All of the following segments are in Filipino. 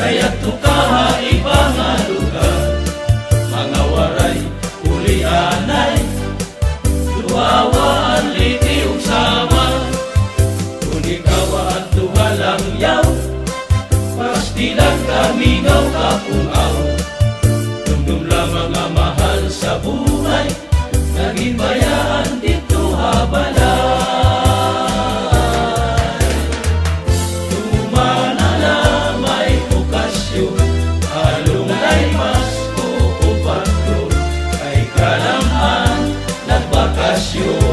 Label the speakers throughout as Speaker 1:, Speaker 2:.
Speaker 1: kaya tukaha ibang lugar, mga waray ulianay, duawaan liti ug sama, kung ikaw at tuhalang yaw, pastilan kamingaw kapungaw, dumdum lamang ang mahal sa buhay, naging bayaan dito habalay. Tumana na may okasyon, halungay Pasko o Patron, kay kalaman nagbakasyon.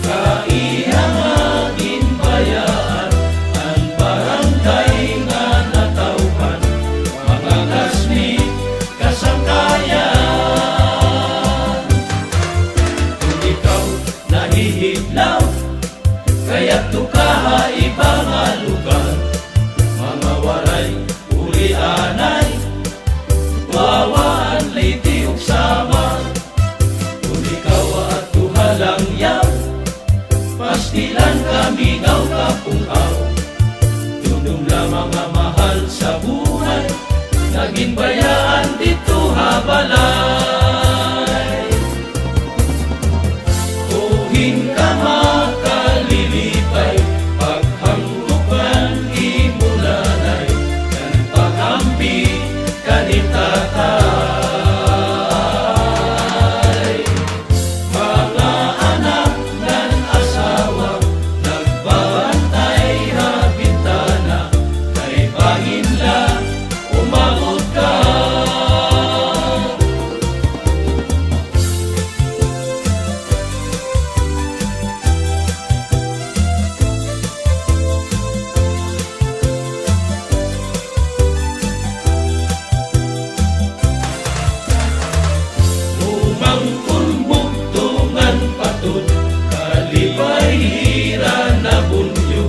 Speaker 1: Kaihangagin bayaan ang barangay nga natauhan, mga kasmi kasangkayan. Kung ikaw nahihiglaw, kaya tukaha ibang lugar, mga waray ulianay, wawaan liti ug sama, kung ikaw at tuhalang yaw, pastilan kamingaw kapungaw, dumdum lamang ang mahal sa buhay, naging bayaan dito habalay. Tuhin ka makalilipay, paghambukan imulanay, kan paghampi kanitatay. Mga anak ng asawa, nagbabantay ha bintana, kay bangin lang umabot ka. Umangkon bugtungan patud, kalipay hira na bunyo,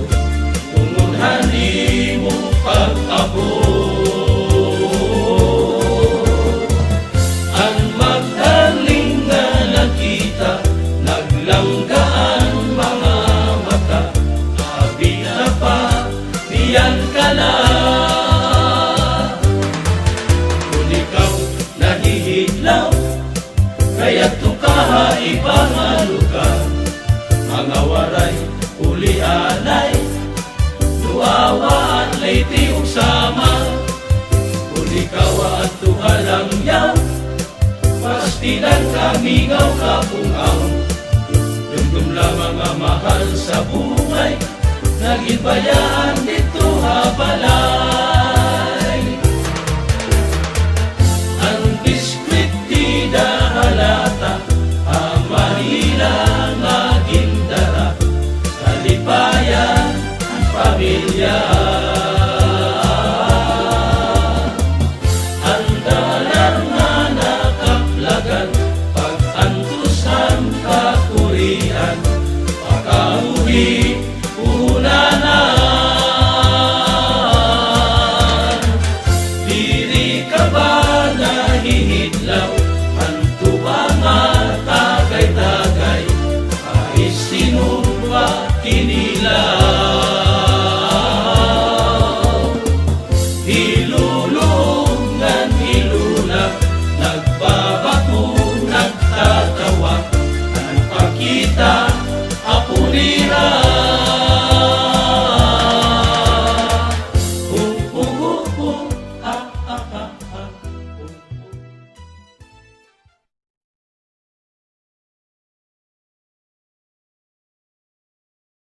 Speaker 1: tungunhan mo pag-abot. Ang magdaling nga nakita, naglanggaan mga mata, habi na pa niyan ka na. Kung ikaw nahihiglaw, kaya tukaha ibang lugar, mga waray ulianay, duawaan liti ug sama, kung ikaw at tuhalang yaw, pastilan kamingaw kapungaw, dumdum lamang ang mahal sa buhay, naging bayaan dito habalay.